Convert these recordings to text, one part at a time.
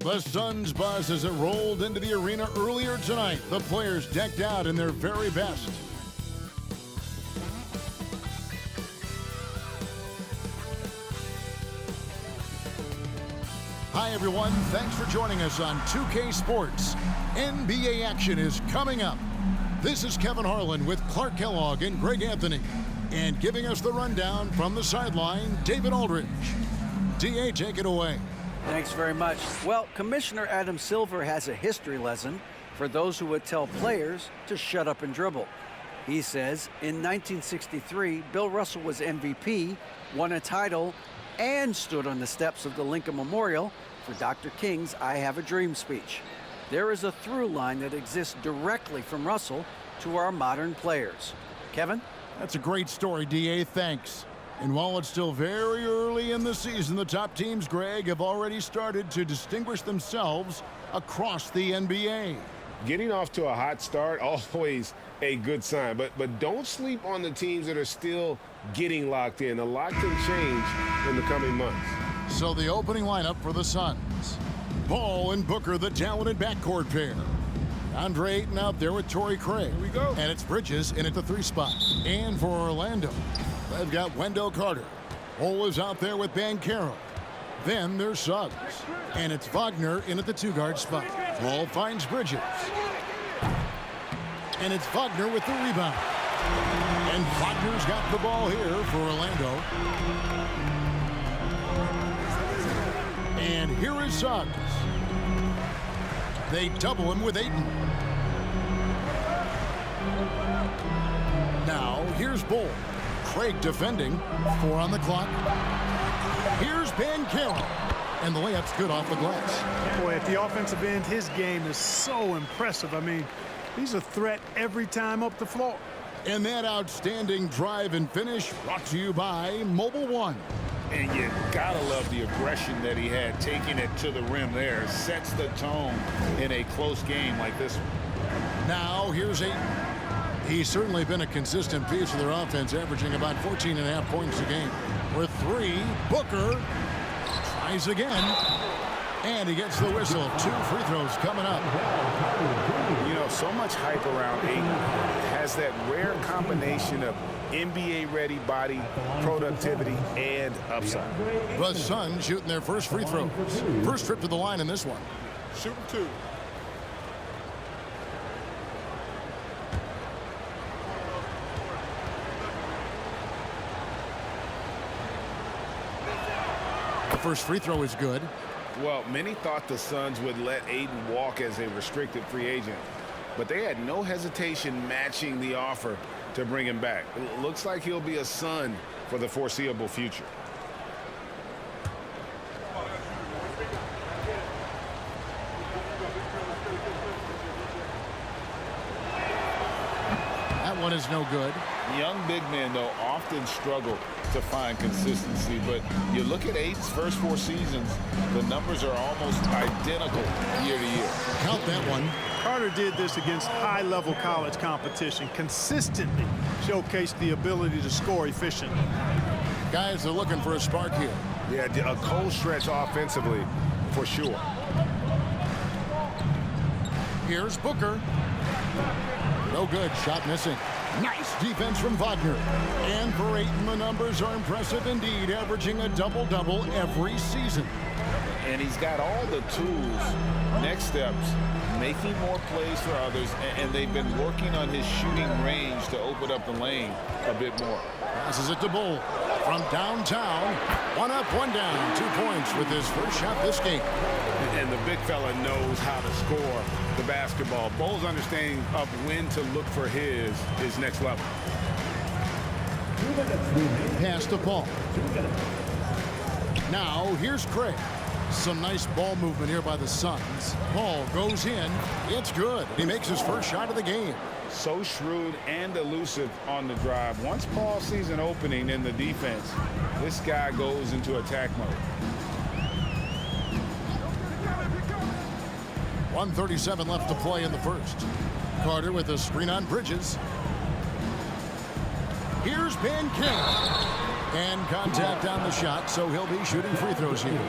The Suns buzz as it rolled into the arena earlier tonight. The players decked out in their very best. Hi, everyone. Thanks for joining us on 2K Sports. NBA action is coming up. This is Kevin Harlan with Clark Kellogg and Greg Anthony. And giving us the rundown from the sideline, David Aldridge. DA, take it away. Thanks very much. Well, Commissioner Adam Silver has a history lesson for those who would tell players to shut up and dribble. He says in 1963, Bill Russell was MVP, won a title, and stood on the steps of the Lincoln Memorial for Dr. King's I Have a Dream speech. There is a through line that exists directly from Russell to our modern players. Kevin? That's a great story, DA. Thanks. And while it's still very early in the season, the top teams, Greg, have already started to distinguish themselves across the NBA. Getting off to a hot start, always a good sign. But don't sleep on the teams that are still getting locked in. A lot can change in the coming months. So the opening lineup for the Suns. Ball and Booker, the talented backcourt pair. Andre Ayton out there with Torrey Craig. Here we go. And it's Bridges in at the 3 spot. And for Orlando, they've got Wendell Carter. Ole is out there with Banchero. Then there's Suggs. And it's Wagner in at the 2-guard spot. Ball finds Bridges. And it's Wagner with the rebound. And Wagner's got the ball here for Orlando. And here is Suggs. They double him with Ayton. Now, here's Bull. Craig defending. 4 on the clock. Here's Banchero. And the layup's good off the glass. Boy, at the offensive end, his game is so impressive. I mean, he's a threat every time up the floor. And that outstanding drive and finish brought to you by Mobile One. And you gotta love the aggression that he had, taking it to the rim there. Sets the tone in a close game like this one. Now, here's Ayton. He's certainly been a consistent piece of their offense, averaging about 14.5 points a game. With 3, Booker tries again. And he gets the whistle. 2 free throws coming up. You know, so much hype around Ayton. Has that rare combination of NBA-ready body, productivity, and upside. The Suns shooting their first free throws. First trip to the line in this one. Shooting 2. The first free throw is good. Well, many thought the Suns would let Ayton walk as a restricted free agent, but they had no hesitation matching the offer to bring him back. It looks like he'll be a Sun for the foreseeable future. That one is no good. Young big men, though, often struggle to find consistency, but you look at Ayton's first 4 seasons, the numbers are almost identical year to year. Count that one. Carter did this against high-level college competition, consistently showcased the ability to score efficiently. Guys are looking for a spark here. Yeah, a cold stretch offensively for sure. Here's Booker. No good. Shot missing. Nice defense from Wagner. And for Ayton, the numbers are impressive indeed, averaging a double-double every season. And he's got all the tools. Next steps, making more plays for others, and they've been working on his shooting range to open up the lane a bit more. Passes it to Bull from downtown. 1 up, 1 down. 2 points with his first shot this game. And the big fella knows how to score the basketball. Bull's understanding of when to look for his next level. Pass to Paul. Now, here's Craig. Some nice ball movement here by the Suns. Paul goes in. It's good. He makes his first shot of the game. So shrewd and elusive on the drive. Once Paul sees an opening in the defense, this guy goes into attack mode. 1:37 left to play in the first. Carter with a screen on Bridges. Here's Banchero. And contact on the shot, so he'll be shooting free throws here.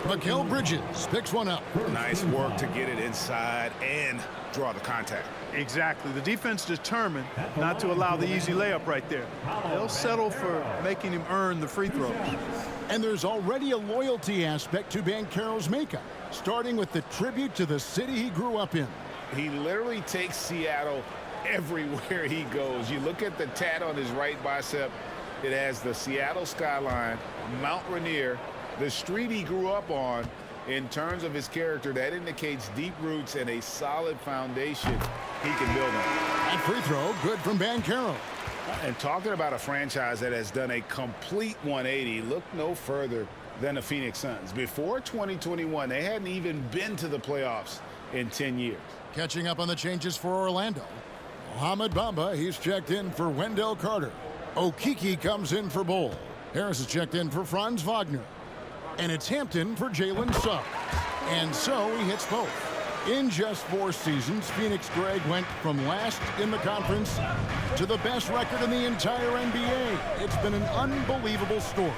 Mikal Bridges picks one up. Nice work to get it inside and draw the contact. Exactly. The defense determined not to allow the easy layup right there. They'll settle for making him earn the free throws. And there's already a loyalty aspect to Banchero's makeup, starting with the tribute to the city he grew up in. He literally takes Seattle everywhere he goes. You look at the tat on his right bicep. It has the Seattle skyline, Mount Rainier, the street he grew up on. In terms of his character, that indicates deep roots and a solid foundation he can build on. That free throw, good from Banchero. And talking about a franchise that has done a complete 180, look no further than the Phoenix Suns. Before 2021, they hadn't even been to the playoffs in 10 years. Catching up on the changes for Orlando. Mohamed Bamba, he's checked in for Wendell Carter. Okeke comes in for Bull. Harris is checked in for Franz Wagner. And it's Hampton for Jalen Suggs. And so he hits both. In just 4 seasons, Phoenix Greg went from last in the conference to the best record in the entire NBA. It's been an unbelievable story.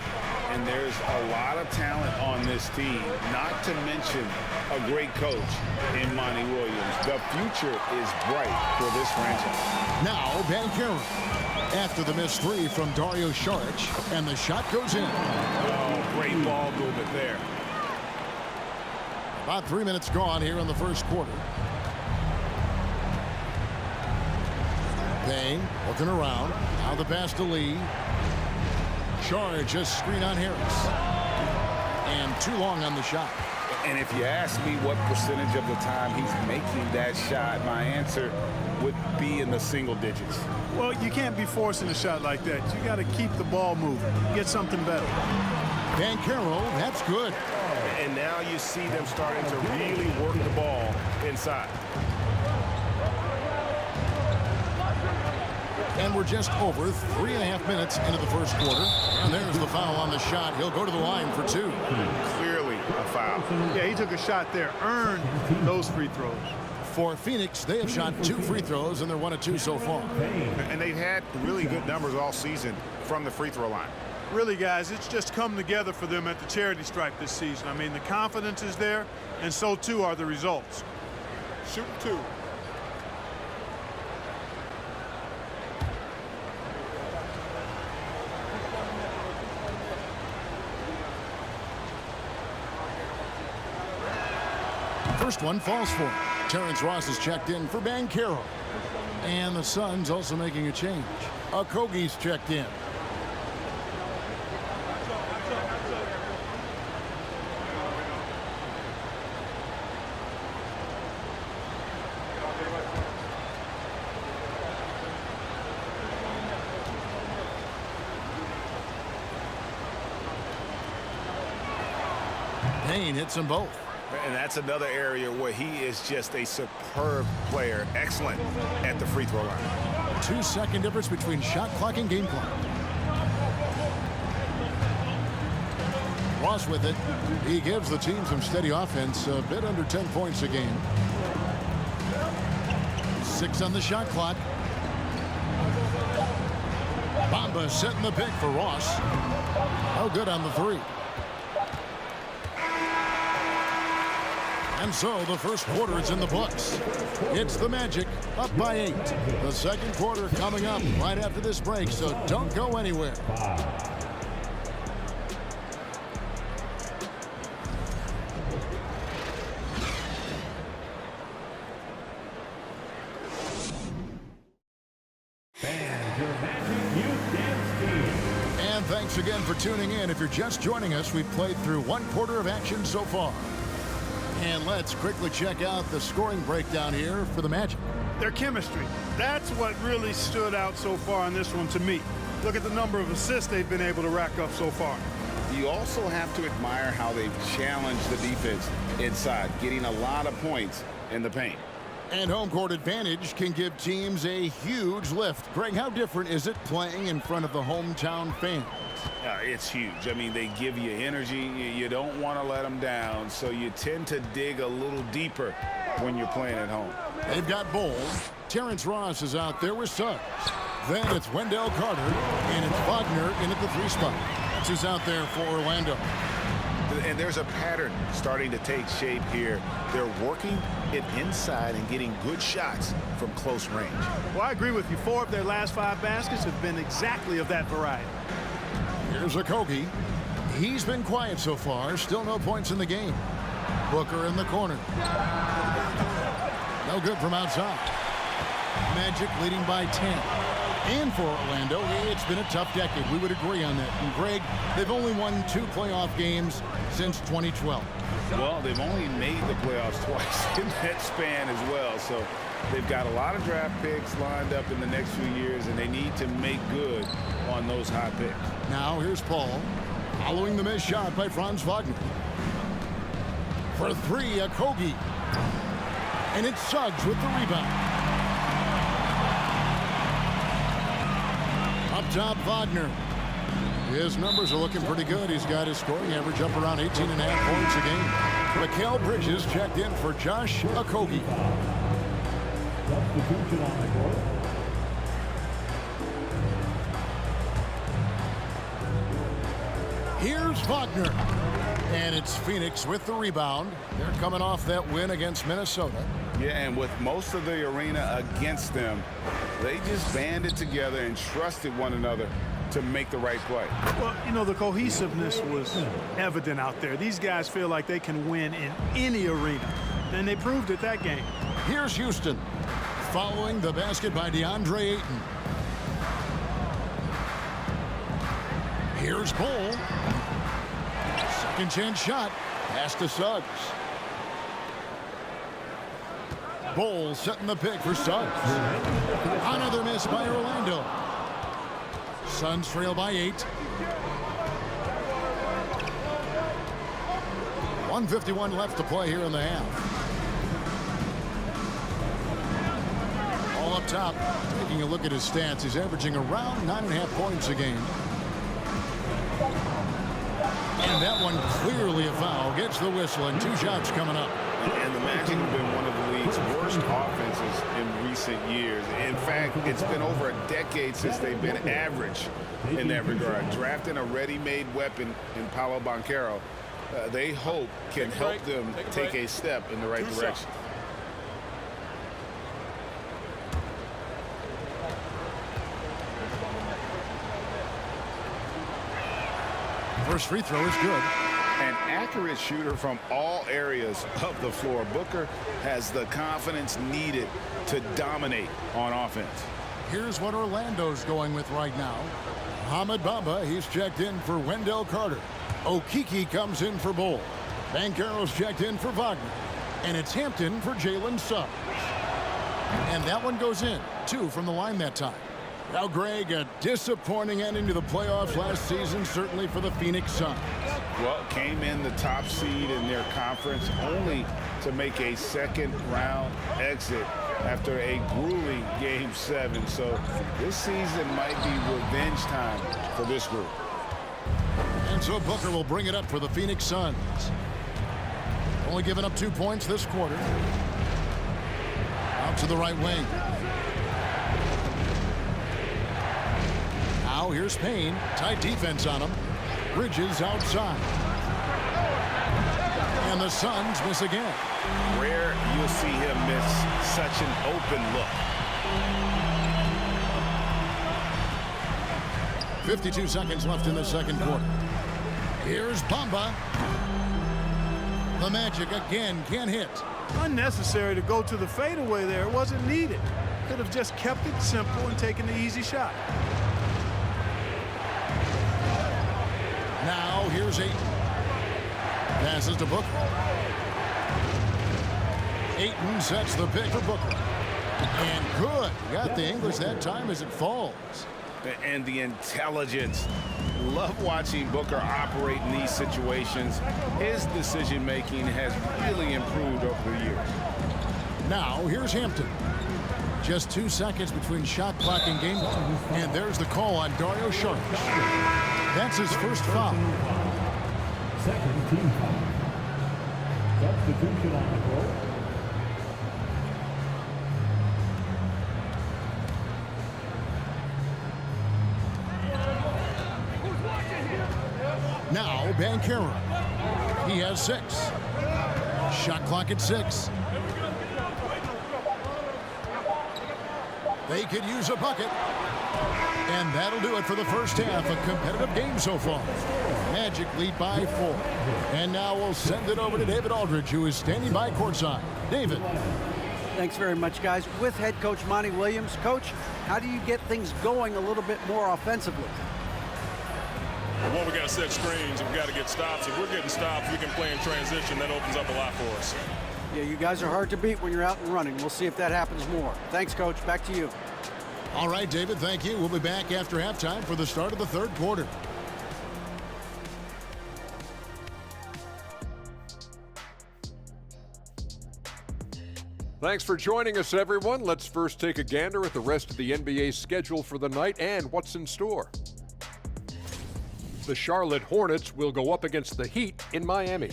And there's a lot of talent on this team, not to mention a great coach in Monty Williams. The future is bright for this franchise. Now Banchero. After the missed 3 from Dario Saric, and the shot goes in. Oh, great ball movement there. About 3 minutes gone here in the first quarter. Payne looking around. Now the pass to Lee. Saric just screen on Harris. And too long on the shot. And if you ask me what percentage of the time he's making that shot, my answer would be in the single digits. Well, you can't be forcing a shot like that. You got to keep the ball moving. Get something better. Banchero, that's good. And now you see them starting to really work the ball inside. And we're just over 3.5 minutes into the first quarter. And there's the foul on the shot. He'll go to the line for 2. Clearly a foul. Yeah, he took a shot there, earned those free throws. For Phoenix, they have shot 2 free throws, and they're 1 of 2 so far. And they've had really good numbers all season from the free throw line. Really, guys, it's just come together for them at the charity stripe this season. I mean, the confidence is there, and so too are the results. Shoot 2. First one falls for him. Terrence Ross is checked in for Banchero. And the Suns also making a change. Okogi's checked in. Payne hits them both. And that's another area where he is just a superb player. Excellent at the free throw line. 2-second difference between shot clock and game clock. Ross with it. He gives the team some steady offense, a bit under 10 points a game. 6 on the shot clock. Bamba setting the pick for Ross. Oh, good on the 3. And so the first quarter is in the books. It's the Magic up by 8. The second quarter coming up right after this break, so don't go anywhere. And thanks again for tuning in. If you're just joining us, we've played through 1 quarter of action so far. And let's quickly check out the scoring breakdown here for the Magic. Their chemistry. That's what really stood out so far in this one to me. Look at the number of assists they've been able to rack up so far. You also have to admire how they've challenged the defense inside, getting a lot of points in the paint. And home court advantage can give teams a huge lift. Greg, how different is it playing in front of the hometown fans? It's huge. I mean, they give you energy. You don't want to let them down, so you tend to dig a little deeper when you're playing at home. They've got Bowles. Terrence Ross is out there with Suggs. Then it's Wendell Carter, and it's Wagner in at the 3 spot. That's who's out there for Orlando. And there's a pattern starting to take shape here. They're working it inside and getting good shots from close range. Well, I agree with you. 4 of their last 5 baskets have been exactly of that variety. Here's Okogie. He's been quiet so far. Still no points in the game. Booker in the corner. No good from outside. Magic leading by 10. And for Orlando, it's been a tough decade. We would agree on that. And Greg, they've only won 2 playoff games since 2012. Well, they've only made the playoffs twice in that span as well. So they've got a lot of draft picks lined up in the next few years, and they need to make good on those high picks. Now here's Paul, following the missed shot by Franz Wagner. For 3, Okogie. And it's Suggs with the rebound. Up top, Wagner. His numbers are looking pretty good. He's got his scoring average up around 18.5 points a game. Mikal Bridges checked in for Josh Okogie. Substitution on the court. Here's Wagner. And it's Phoenix with the rebound. They're coming off that win against Minnesota. Yeah, and with most of the arena against them, they just banded together and trusted one another to make the right play. Well, you know, the cohesiveness was evident out there. These guys feel like they can win in any arena, and they proved it that game. Here's Houston, following the basket by DeAndre Ayton. Here's Bol. Second chance shot. Pass to Suggs. Bol setting the pick for Suggs. Another miss by Orlando. Suns trail by 8. 1:51 left to play here in the half. All up top, taking a look at his stats, he's averaging around 9.5 points a game. And that one clearly a foul. Gets the whistle, and 2 shots coming up. And the Magic have been one of the league's worst offenses in recent years. In fact, it's been over a decade since they've been average in that regard. Drafting a ready-made weapon in Paolo Banchero, they hope can help them take a step in the right direction. First free throw is good. An accurate shooter from all areas of the floor. Booker has the confidence needed to dominate on offense. Here's what Orlando's going with right now. Ahmed Bamba, he's checked in for Wendell Carter. Okeke comes in for Bol. Banchero's checked in for Wagner. And it's Hampton for Jalen Suggs. And that one goes in. 2 from the line that time. Now, Greg, a disappointing ending to the playoffs last season, certainly for the Phoenix Suns. Well, came in the top seed in their conference only to make a second-round exit after a grueling Game 7. So this season might be revenge time for this group. And so Booker will bring it up for the Phoenix Suns. Only giving up 2 points this quarter. Out to the right wing. Now here's Payne. Tight defense on him. Bridges outside. And the Suns miss again. Rare you'll see him miss such an open look. 52 seconds left in the second quarter. Here's Bamba. The Magic again can't hit. Unnecessary to go to the fadeaway there. It wasn't needed. Could have just kept it simple and taken the easy shot. Now here's Ayton. Passes to Booker. Ayton sets the pick for Booker. And good. Got the English that time as it falls. And the intelligence. Love watching Booker operate in these situations. His decision-making has really improved over the years. Now here's Hampton. Just 2 seconds between shot clock and game time. And there's the call on Dario Saric. That's his first foul. Second team foul. Substitution on the court. Now Banchero. He has 6. Shot clock at 6. They could use a bucket. And that'll do it for the first half. A competitive game so far. Magic lead by 4. And now we'll send it over to David Aldridge, who is standing by courtside. David. Thanks very much, guys. With head coach Monty Williams. Coach, how do you get things going a little bit more offensively? Well, we got to set screens and we got to get stops. If we're getting stops, we can play in transition. That opens up a lot for us. Yeah, you guys are hard to beat when you're out and running. We'll see if that happens more. Thanks, Coach. Back to you. All right, David, thank you. We'll be back after halftime for the start of the third quarter. Thanks for joining us, everyone. Let's first take a gander at the rest of the NBA schedule for the night and what's in store. The Charlotte Hornets will go up against the Heat in Miami.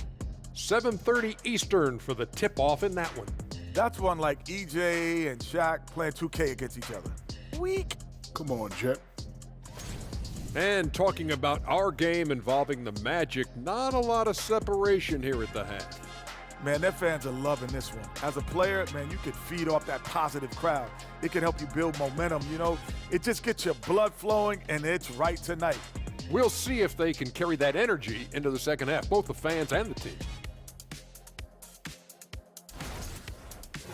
7:30 Eastern for the tip-off in that one. That's one like EJ and Shaq playing 2K against each other. Weak. Come on, Jet. And talking about our game involving the Magic, not a lot of separation here at the half. Man, their fans are loving this one. As a player, man, you could feed off that positive crowd. It can help you build momentum, you know. It just gets your blood flowing, and it's right tonight. We'll see if they can carry that energy into the second half, both the fans and the team.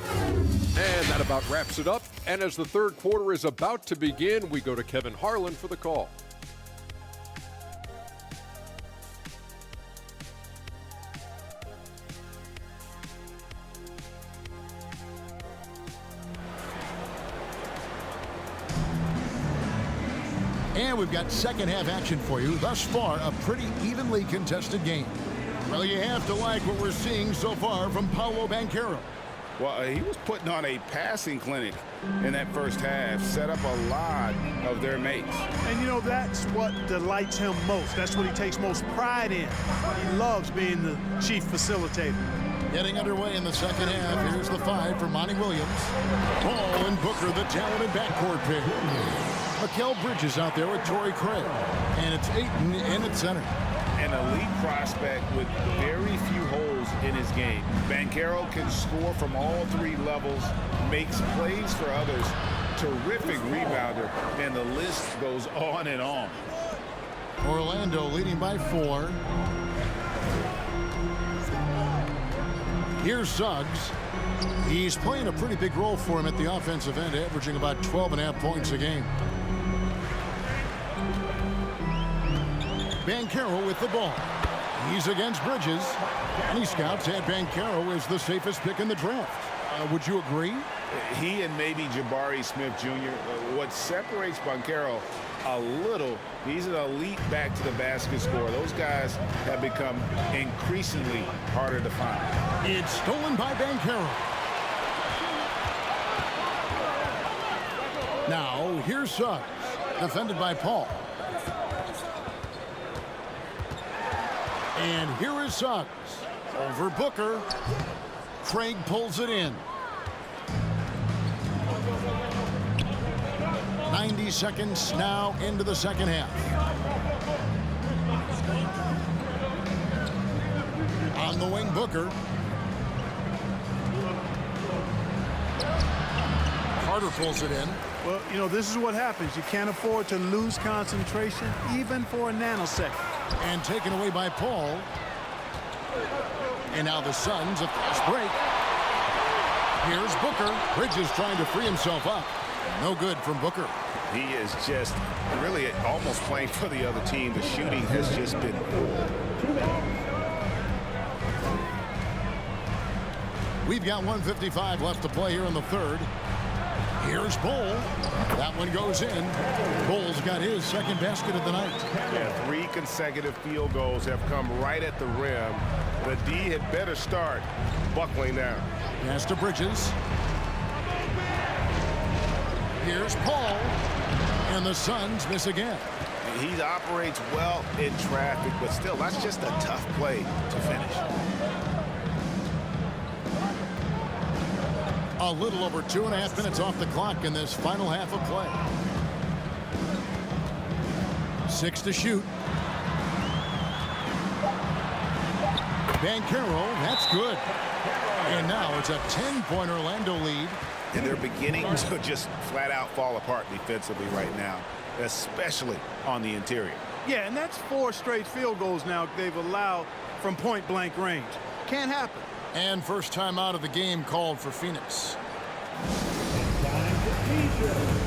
And that about wraps it up. And as the third quarter is about to begin, we go to Kevin Harlan for the call. And we've got second half action for you. Thus far, a pretty evenly contested game. Well, you have to like what we're seeing so far from Paolo Banchero. Well, he was putting on a passing clinic in that first half, set up a lot of their mates. And, you know, that's what delights him most. That's what he takes most pride in. He loves being the chief facilitator. Getting underway in the second half. Here's the 5 for Monty Williams. Paul and Booker, the talented backcourt pair. Mikal Bridges out there with Torrey Craig. And it's Ayton in at center. An elite prospect with very few holes in his game. Banchero can score from all 3 levels, makes plays for others, terrific rebounder, and the list goes on and on. Orlando leading by 4. Here's Suggs. He's playing a pretty big role for him at the offensive end, averaging about 12.5 points a game. Banchero with the ball. He's against Bridges. Many scouts had Banchero as the safest pick in the draft. Would you agree? He and maybe Jabari Smith Jr. What separates Banchero a little, he's an elite back to the basket scorer. Those guys have become increasingly harder to find. It's stolen by Banchero. Now, here's Suggs, defended by Paul. And here is Suggs. Over Booker. Craig pulls it in. 90 seconds now into the second half. On the wing, Booker. Carter pulls it in. Well, you know, this is what happens. You can't afford to lose concentration, even for a nanosecond. And taken away by Paul. And now the Suns, a fast break. Here's Booker. Bridges trying to free himself up. No good from Booker. He is just really almost playing for the other team. The shooting has just been poor. We've got 1:55 left to play here in the third. Here's Bull. That one goes in. Bull's got his second basket of the night. Yeah, 3 consecutive field goals have come right at the rim. The D had better start buckling down. Pass to Bridges. Here's Paul. And the Suns miss again. He operates well in traffic, but still, that's just a tough play to finish. A little over 2.5 minutes off the clock in this final half of play. 6 to shoot. Banchero, that's good. And now it's a 10-point Orlando lead. And they're beginning to just flat out fall apart defensively right now, especially on the interior. Yeah, and that's 4 straight field goals now they've allowed from point-blank range. Can't happen. And first time out of the game called for Phoenix. Time for Asia.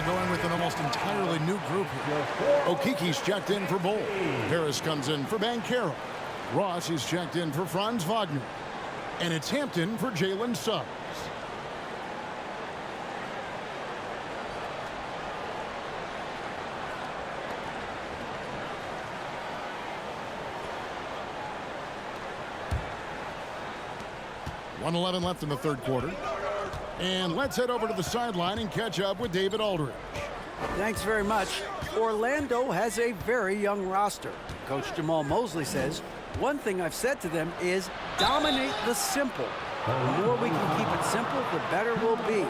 Going with an almost entirely new group here. Okiki's checked in for Bol. Harris comes in for Banchero. Ross is checked in for Franz Wagner. And it's Hampton for Jalen Suggs. .111 left in the third quarter. And let's head over to the sideline and catch up with David Aldridge. Thanks very much. Orlando has a very young roster. Coach Jamal Mosley says, one thing I've said to them is dominate the simple. The more we can keep it simple, the better we'll be.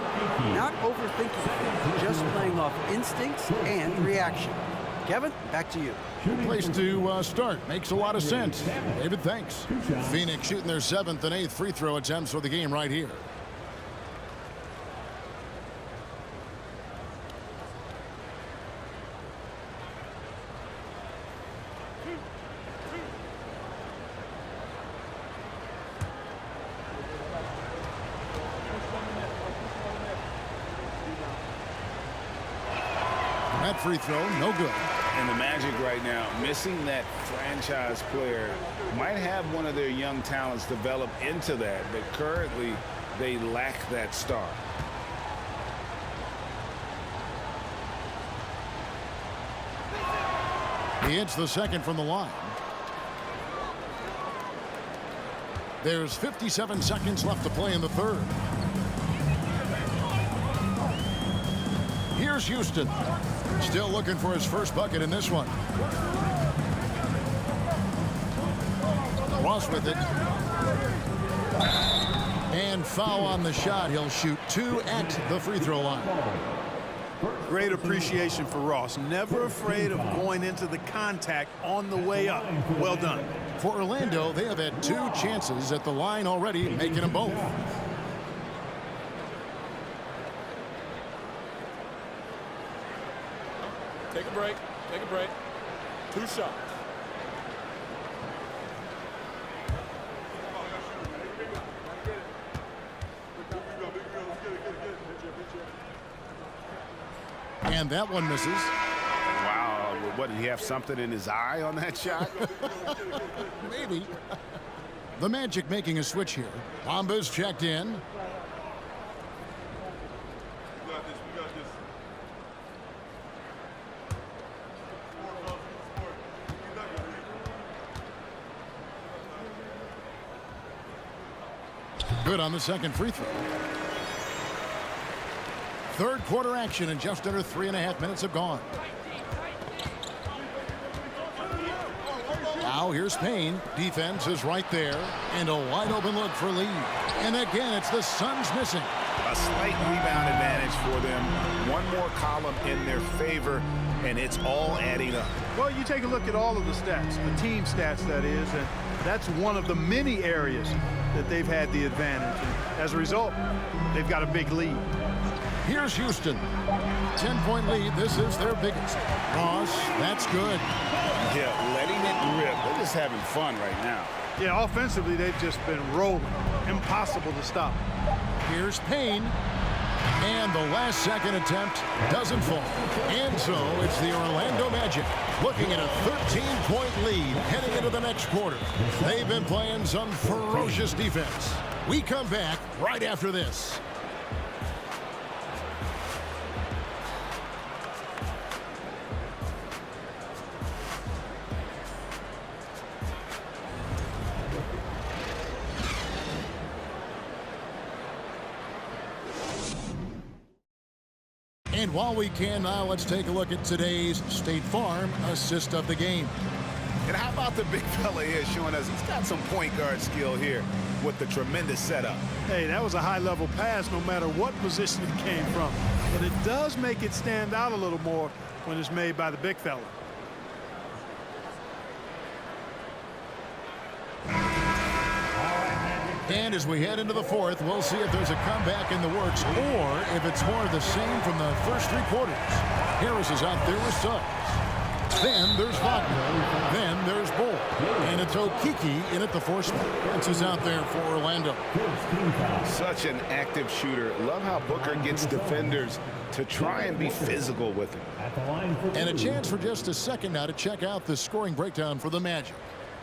Not overthinking things, just playing off instincts and reaction. Kevin, back to you. Place to start. Makes a lot of sense. David, thanks. Phoenix shooting their 7th and 8th free throw attempts for the game right here. That free throw, no good. And the Magic right now, missing that franchise player, might have one of their young talents develop into that, but currently they lack that star. He hits the second from the line. There's 57 seconds left to play in the third. Here's Houston. Still looking for his first bucket in this one. Ross with it. And foul on the shot. He'll shoot 2 at the free throw line. Great appreciation for Ross. Never afraid of going into the contact on the way up. Well done. For Orlando, they have had 2 chances at the line already, making them both. Take a break. Take a break. 2 shots. And that one misses. Wow, what, did he have something in his eye on that shot? Maybe. The Magic making a switch here. Bamba's checked in. Good on the second free throw. Third quarter action, and just under 3.5 minutes have gone. Now here's Payne. Defense is right there, and a wide open look for Lee. And again, it's the Suns missing. A slight rebound advantage for them. One more column in their favor, and it's all adding up. Well, you take a look at all of the stats, the team stats, that is, and That's one of the many areas that they've had the advantage. And as a result, they've got a big lead. Here's Houston. 10-point lead. This is their biggest. Ross, that's good. Yeah, letting it rip. They're just having fun right now. Yeah, offensively, they've just been rolling. Impossible to stop. Here's Payne. And the last second attempt doesn't fall. And so it's the Orlando Magic looking at a 13-point lead heading into the next quarter. They've been playing some ferocious defense. We come back right after this. And while we can now, let's take a look at today's State Farm assist of the game. And how about the big fella here showing us he's got some point guard skill here with the tremendous setup. Hey, that was a high-level pass no matter what position it came from. But it does make it stand out a little more when it's made by the big fella. And as we head into the fourth, we'll see if there's a comeback in the works or if it's more of the same from the first three quarters. Harris is out there with Suggs. Then there's Wagner. Then there's Bull. And it's Okeke in at the fourth spot. Prince is out there for Orlando. Such an active shooter. Love how Booker gets defenders to try and be physical with him. And a chance for just a second now to check out the scoring breakdown for the Magic.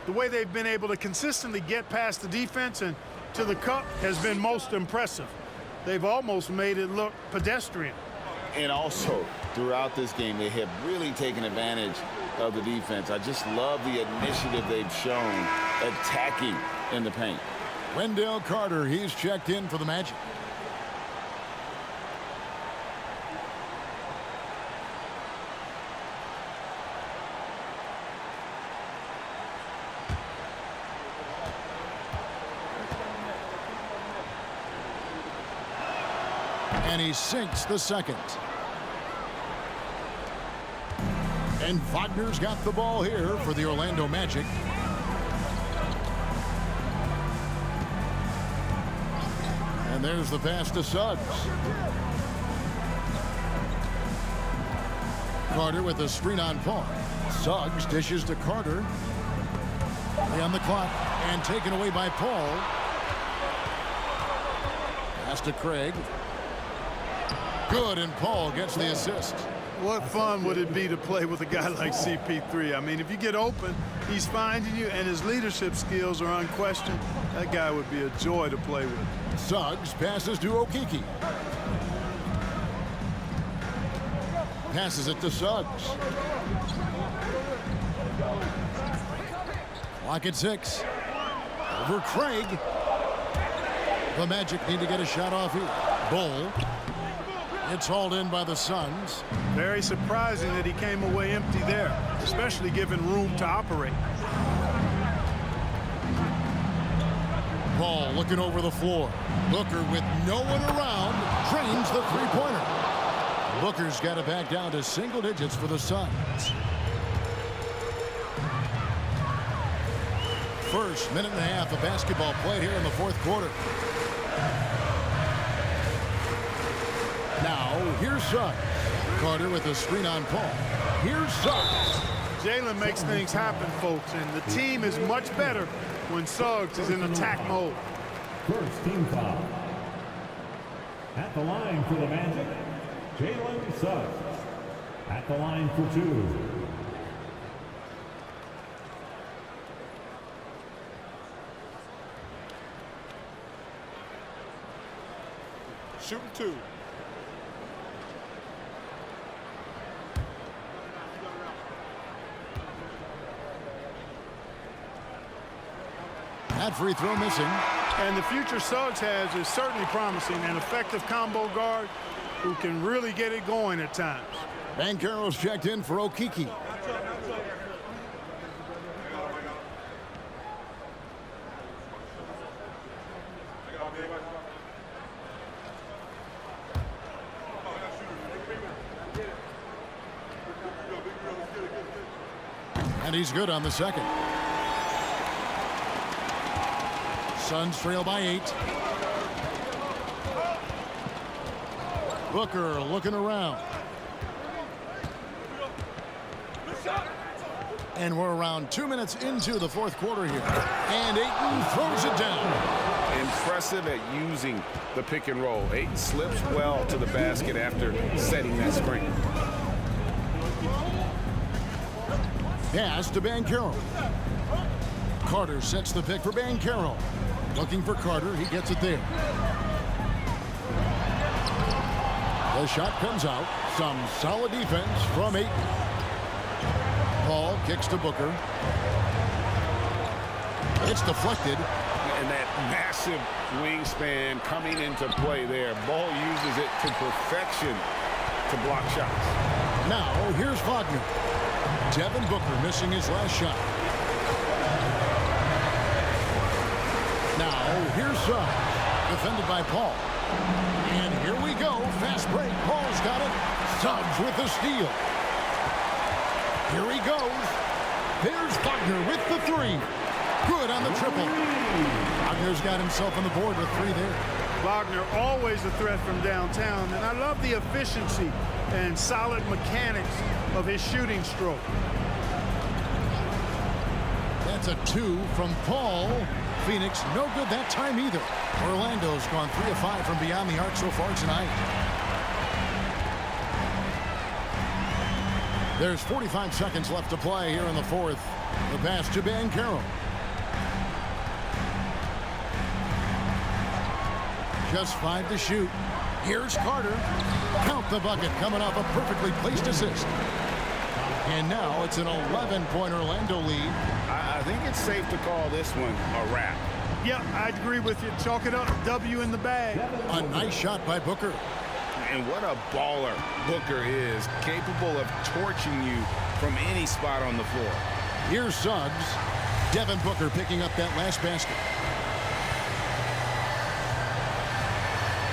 The way they've been able to consistently get past the defense and to the cup has been most impressive. They've almost made it look pedestrian. And also, throughout this game, they have really taken advantage of the defense. I just love the initiative they've shown attacking in the paint. Wendell Carter, he's checked in for the Magic. And he sinks the second. And Wagner's got the ball here for the Orlando Magic. And there's the pass to Suggs. Carter with a screen on Paul. Suggs dishes to Carter. On the clock and taken away by Paul. Pass to Craig. Good, and Paul gets the assist. What fun would it be to play with a guy like CP3? I mean, if you get open, he's finding you, and his leadership skills are unquestioned. That guy would be a joy to play with. Suggs passes to Okeke. Passes it to Suggs. Clock at 6. Over Craig. The Magic need to get a shot off here. Bull. It's hauled in by the Suns. Very surprising that he came away empty there, especially given room to operate. Ball looking over the floor. Booker with no one around drains the three-pointer. Booker's got it back down to single digits for the Suns. First minute and a half of basketball played here in the fourth quarter. Now, here's Suggs. Carter with a screen on Paul. Here's Suggs. Jalen makes things happen, folks, and the team is much better when Suggs is in attack mode. First team foul. At the line for the Magic, Jalen Suggs. At the line for 2. Shooting 2. That free throw missing. And the future Suggs has is certainly promising. An effective combo guard who can really get it going at times. Banchero's checked in for Okeke. And he's good on the second. Suns trail by 8. Booker looking around. And we're around 2 minutes into the fourth quarter here. And Ayton throws it down. Impressive at using the pick and roll. Ayton slips well to the basket after setting that screen. Pass to Banchero. Carter sets the pick for Banchero. Looking for Carter. He gets it there. The shot comes out. Some solid defense from Ayton. Paul kicks to Booker. It's deflected. And that massive wingspan coming into play there. Ball uses it to perfection to block shots. Now here's Wagner. Devin Booker missing his last shot. Now here's Suggs. Defended by Paul. And here we go. Fast break. Paul's got it. Suggs with the steal. Here he goes. There's Wagner with the 3. Good on the triple. Wagner's got himself on the board with 3 there. Wagner always a threat from downtown, and I love the efficiency and solid mechanics of his shooting stroke. That's a 2 from Paul. Phoenix no good that time either. Orlando's gone 3 of 5 from beyond the arc so far tonight. There's 45 seconds left to play here in the fourth. The pass to Banchero. Just 5 to shoot. Here's Carter. Count the bucket coming off a perfectly placed assist. And now it's an 11-point Orlando lead. I think it's safe to call this one a wrap. Yeah, I agree with you. Chalk it up. W in the bag. A nice shot by Booker. And what a baller Booker is, capable of torching you from any spot on the floor. Here's Suggs. Devin Booker picking up that last basket.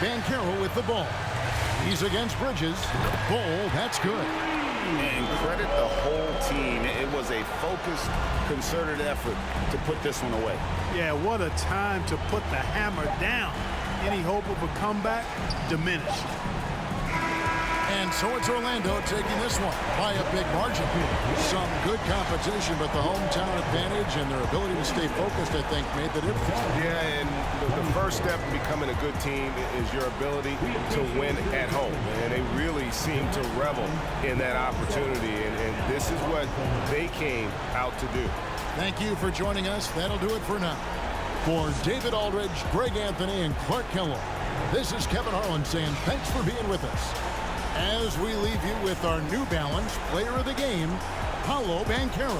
Banchero with the ball. He's against Bridges. Ball, that's good. And credit the whole team. It was a focused, concerted effort to put this one away. Yeah, what a time to put the hammer down. Any hope of a comeback diminished. And so it's Orlando taking this one by a big margin. Some good competition, but the hometown advantage and their ability to stay focused, I think, made the difference. Yeah, and the first step in becoming a good team is your ability to win at home. And they really seem to revel in that opportunity, and this is what they came out to do. Thank you for joining us. That'll do it for now. For David Aldridge, Greg Anthony, and Clark Kellogg, this is Kevin Harlan saying thanks for being with us. As we leave you with our New Balance Player of the Game, Paolo Banchero.